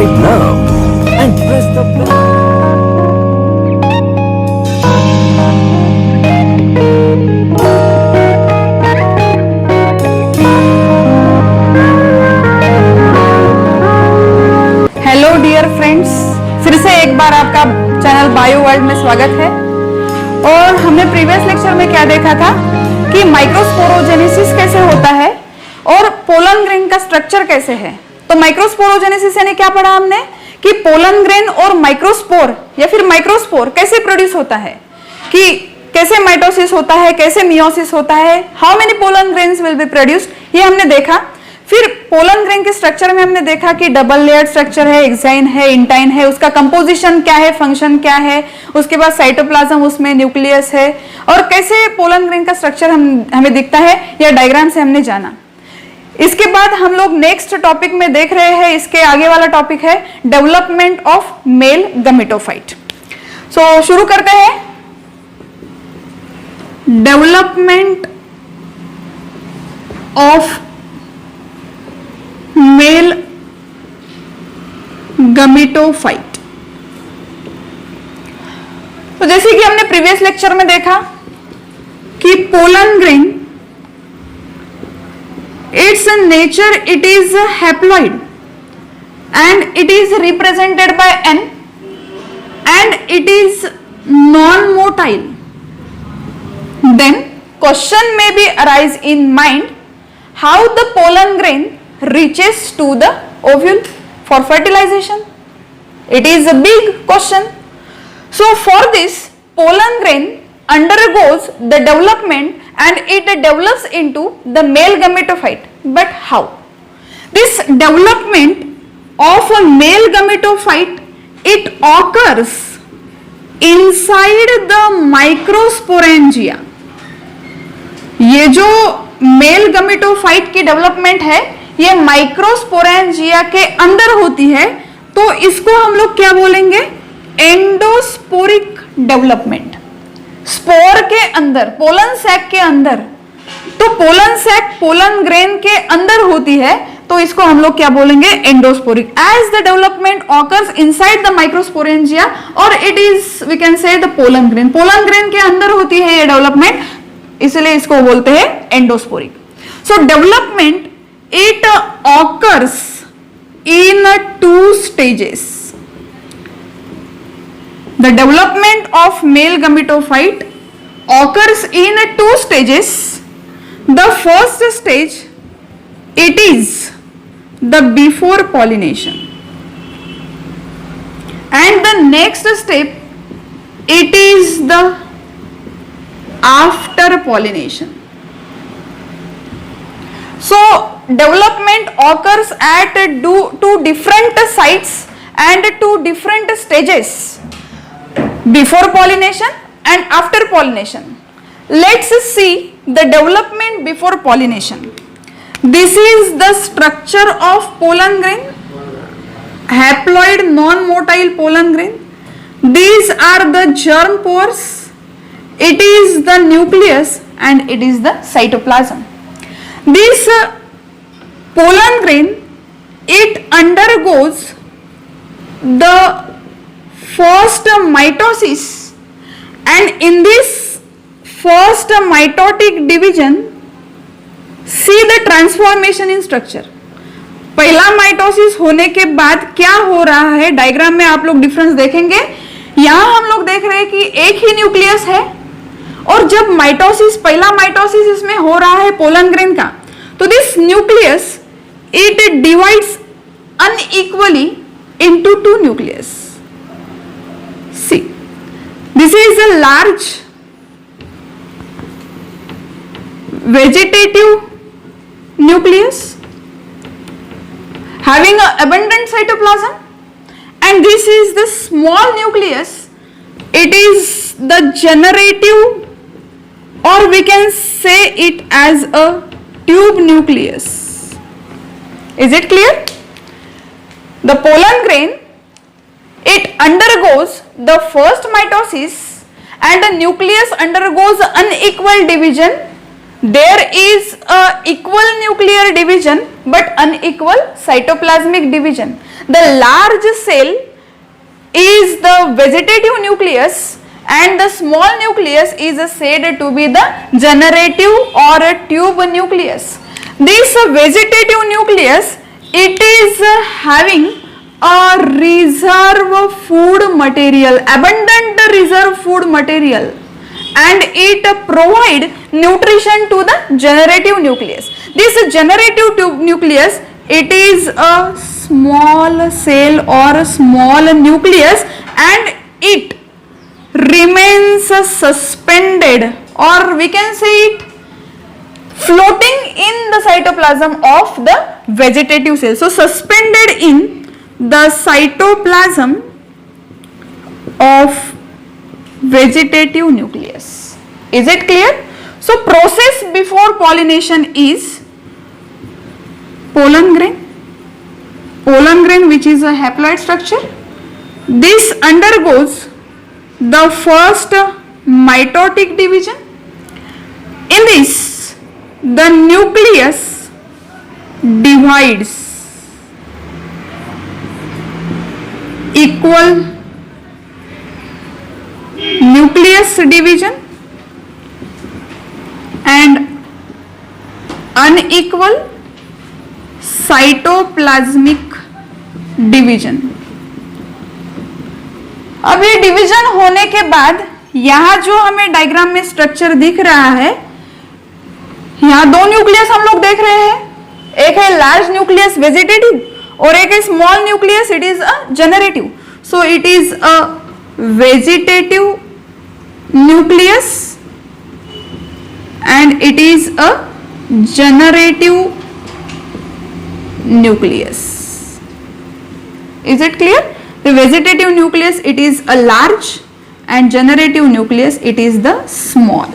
right now and press the bell. Hello dear friends, फिर से एक बार आपका चैनल बायो वर्ल्ड में स्वागत है। और हमने प्रीवियस लेक्चर में क्या देखा था कि माइक्रोस्पोरोजेनेसिस कैसे होता है और पोलन ग्रेन का स्ट्रक्चर कैसे है। तो माइक्रोस्पोरोजेनेसिस यानी क्या पढ़ा हमने कि पोलन ग्रेन और माइक्रोस्पोर या फिर माइक्रोस्पोर कैसे प्रोड्यूस होता है, कि कैसे माइटोसिस होता है, कैसे मियोसिस होता है, how many pollen grains will be produced, ये हमने देखा। फिर पोलन ग्रेन के स्ट्रक्चर में हमने देखा कि डबल लेयर्ड स्ट्रक्चर है, एक्साइन है, इंटाइन है, उसका कंपोजिशन क्या है, फंक्शन क्या है, उसके बाद साइटोप्लाज्म, उसमें न्यूक्लियस है, और कैसे पोलन ग्रेन का स्ट्रक्चर हमें दिखता है या डायग्राम से हमने जाना। इसके बाद हम लोग नेक्स्ट टॉपिक में देख रहे हैं, इसके आगे वाला टॉपिक है development of male gametophyte. So शुरू करते हैं। Development of male gametophyte. तो जैसे कि हमने प्रीवियस लेक्चर में देखा कि pollen grain, its nature, it is haploid and it is represented by N and it is non-motile. Then question may be arise in mind how the pollen grain reaches to the ovule for fertilization. It is a big question. So for this, pollen grain undergoes the development and it develops into the male gametophyte. But how? This development of a male gametophyte, it occurs inside the microsporangia. ये जो mail गमेटोफाइट की development है ये microsporangia के अंदर होती है, तो इसको हम लोग क्या बोलेंगे? एंडोस्पोरिक डेवलपमेंट। स्पोर के अंदर, पोलन सैक के अंदर, तो पोलन सैक पोलन ग्रेन के अंदर होती है, तो इसको हम लोग क्या बोलेंगे? Endosporic. As the development occurs inside the microsporangia और it is we can say the pollen grain. Pollen grain के अंदर होती है ये डेवलपमेंट, इसलिए इसको बोलते हैं endosporic. So development it occurs in two stages. The development of male gametophyte occurs in two stages. The first stage, it is the before pollination, and the next step, it is the after pollination. So development occurs at two different sites and two different stages, before pollination and after pollination. Let's see the development before pollination. This is the structure of pollen grain, haploid non-motile pollen grain. These are the germ pores, it is the nucleus and it is the cytoplasm. This pollen grain, it undergoes the first mitosis, and in this first mitotic division, see the transformation in structure. पहला mitosis होने के बाद क्या हो रहा है, diagram में आप लोग डिफरेंस देखेंगे। यहां हम लोग देख रहे हैं कि एक ही न्यूक्लियस है, और जब माइटोसिस, पहला माइटोसिस इसमें हो रहा है पोलन ग्रेन का, तो this nucleus it divides unequally into two nucleus. See, this is a large vegetative nucleus having a abundant cytoplasm, and this is the small nucleus, it is the generative, or we can say it as a tube nucleus. Is it clear? The pollen grain, it undergoes the first mitosis and the nucleus undergoes unequal division there is a equal nuclear division but unequal cytoplasmic division. The large cell is the vegetative nucleus and the small nucleus is said to be the generative or a tube nucleus. This vegetative nucleus, it is having a reserve food material, abundant reserve food material, and it provide nutrition to the generative nucleus. This generative nucleus, it is a small cell or a small nucleus, and it remains suspended, or we can say it floating in the cytoplasm of the vegetative cell. So suspended in the cytoplasm of vegetative nucleus. Is it clear? So process before pollination is pollen grain. Pollen grain, which is a haploid structure. This undergoes the first mitotic division. In this, the nucleus divides equal nucleus division and unequal cytoplasmic division. अब ये division होने के बाद यहाँ जो हमें diagram में structure दिख रहा है, यहाँ दो न्यूक्लियस हम लोग देख रहे हैं, एक है लार्ज न्यूक्लियस वेजिटेटिव और एक है small nucleus, it is a generative. So it is a vegetative nucleus and it is a generative nucleus. Is it clear? The vegetative nucleus, it is a large, and generative nucleus, it is the small.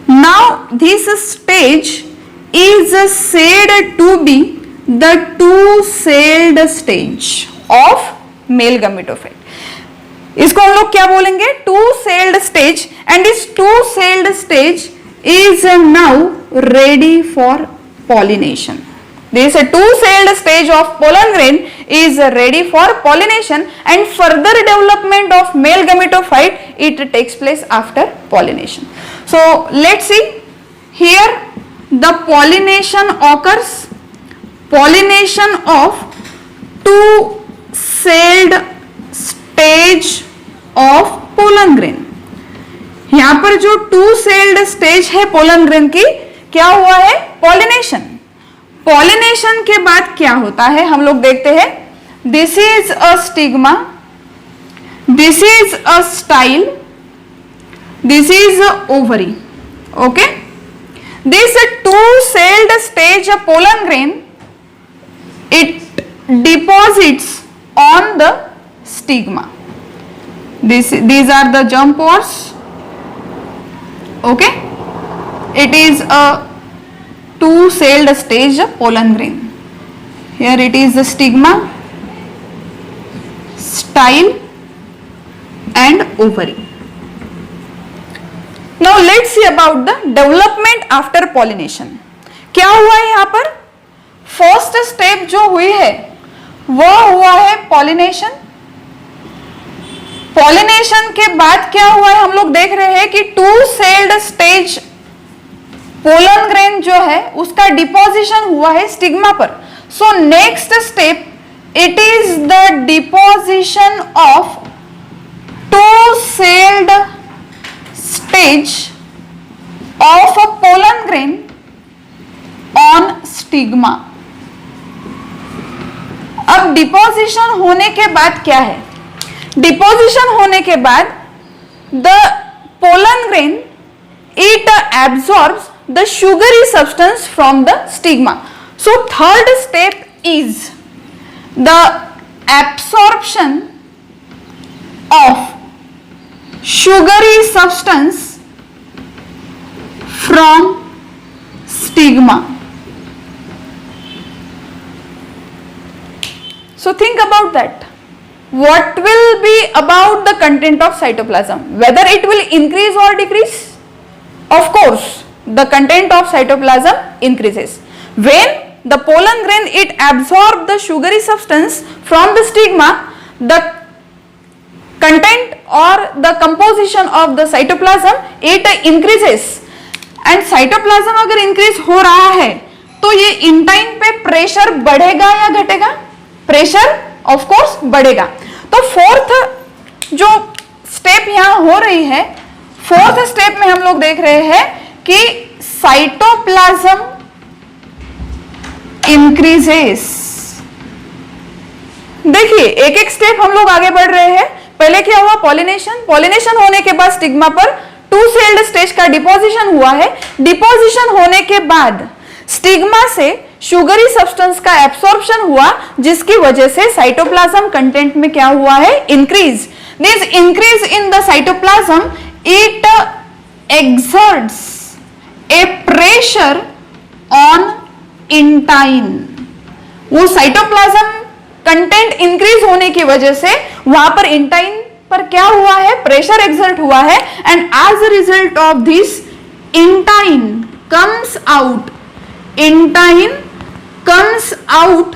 Now this stage is said to be the two-celled stage of male gametophyte. इसको हम लोग क्या बोलेंगे? Two-celled stage, and this two-celled stage is now ready for pollination. This two-celled stage of pollen grain is ready for pollination, and further development of male gametophyte, it takes place after pollination. So let's see here, the pollination occurs, pollination of two-celled stage of pollen grain. यहाँ पर जो to celled stage है pollen grain की, क्या हुआ है? Pollination. Pollination के बाद क्या होता है हम लोग देखते हैं. This is a stigma, this is a style, this is a ovary. Okay, this to celled stage pollen grain, it deposits on the stigma. These are the germ pores. Okay, it is a two-celled stage pollen grain. Here it is the stigma, style and ovary. Now let's see about the development after pollination. क्या हुआ है यहाँ पर? First step जो हुई है वो हुआ है पॉलिनेशन. पॉलिनेशन के बाद क्या हुआ है हम लोग देख रहे हैं कि two celled stage pollen grain जो है उसका डिपोजिशन हुआ है स्टिग्मा पर. So next step, it is the deposition of two celled stage of a pollen grain on stigma. अब डिपोजिशन होने के बाद क्या है? डिपोजिशन होने के बाद the pollen grain it absorbs the sugary substance from the stigma. So third step is the absorption of sugary substance from stigma. So think about that. What will be about the content of cytoplasm? Whether it will increase or decrease? Of course, the content of cytoplasm increases. When the pollen grain it absorbs the sugary substance from the stigma, the content or the composition of the cytoplasm it increases. And cytoplasm अगर increase हो रहा है तो ये intine पे pressure बढ़ेगा या घटेगा? प्रेशर ऑफ कोर्स बढ़ेगा. तो फोर्थ जो स्टेप यहां हो रही है, फोर्थ स्टेप में हम लोग देख रहे हैं कि साइटोप्लाज्म इंक्रीजेस. देखिए एक एक स्टेप हम लोग आगे बढ़ रहे हैं. पहले क्या हुआ? पॉलिनेशन. पॉलिनेशन होने के बाद स्टिग्मा पर टू सेल्ड स्टेज का डिपोजिशन हुआ है. डिपोजिशन होने के बाद स्टिग्मा से शुगरी सब्सटेंस का एब्सॉर्प्शन हुआ, जिसकी वजह से साइटोप्लाज्म कंटेंट में क्या हुआ है? Increase. This increase in the cytoplasm it exerts a pressure on intine. वो साइटोप्लाज्म कंटेंट इंक्रीज होने की वजह से वहां पर इंटाइन पर क्या हुआ है? प्रेशर एक्सर्ट हुआ है. And as a result of this intine comes out. Intine comes out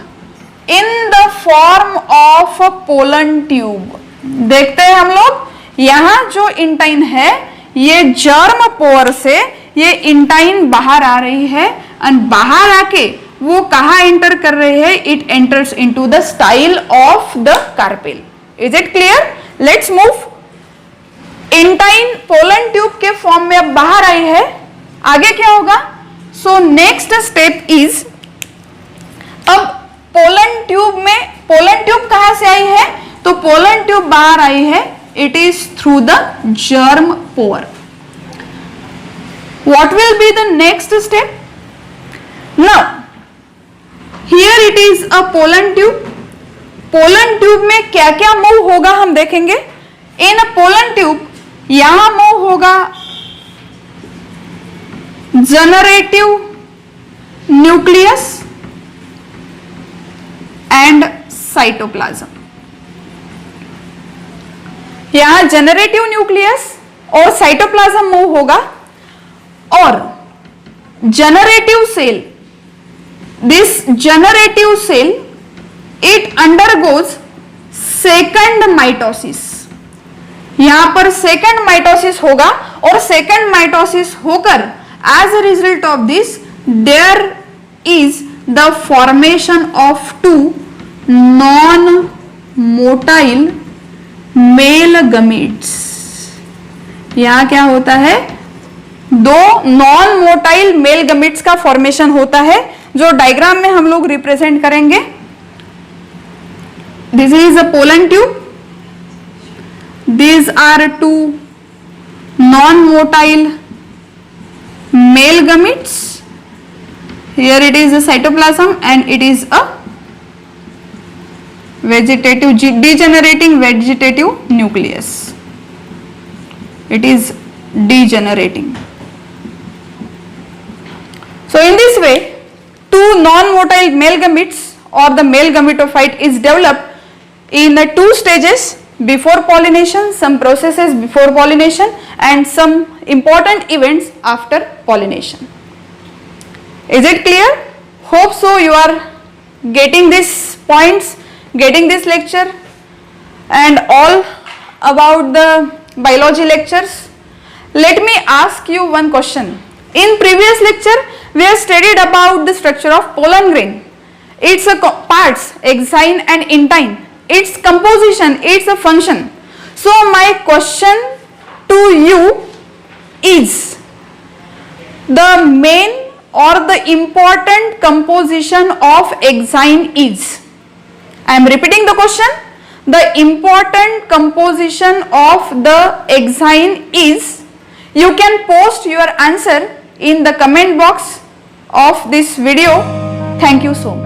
in the form of a pollen tube. देखते हैं हम लोग, यहां जो इंटाइन है ये जर्म पोर से ये इंटाइन बाहर आ रही है और बाहर आके वो कहा एंटर कर रहे हैं? It enters into the style of the carpel. Is it clear? Let's move. Intine pollen tube के फॉर्म में अब बाहर आई है. आगे क्या होगा? सो नेक्स्ट स्टेप इज, अब पोलन ट्यूब में, पोलन ट्यूब कहां से आई है? तो पोलन ट्यूब बाहर आई है. It is through the germ pore. What will be the next step? Now, here it is a pollen tube. Pollen tube में क्या क्या मूव होगा हम देखेंगे. In a pollen tube यहां मूव होगा generative nucleus and cytoplasm. यहां generative nucleus और साइटोप्लाज्म मूव होगा. और generative cell, this generative cell it undergoes second mitosis. यहां पर सेकंड माइटोसिस होगा और सेकंड माइटोसिस होकर as a result of this there is the formation of two non motile male gametes. यहां क्या होता है? दो नॉन मोटाइल मेल गमीट्स का फॉर्मेशन होता है, जो डायग्राम में हम लोग रिप्रेजेंट करेंगे. This is a pollen tube. These are two non-motile male gametes. Here it is a cytoplasm and it is a vegetative, degenerating vegetative nucleus. It is degenerating. So in this way, two non-motile male gametes or the male gametophyte is developed in the two stages: before pollination, some processes before pollination, and some important events after pollination. Is it clear? Hope so you are getting these points, getting this lecture and all about the biology lectures. Let me ask you one question. In previous lecture, we have studied about the structure of pollen grain, its parts, exine and intine, its composition, its a function. So my question to you is, the main or the important composition of exine is, I am repeating the question, the important composition of the exine is, you can post your answer in the comment box of this video. Thank you so much.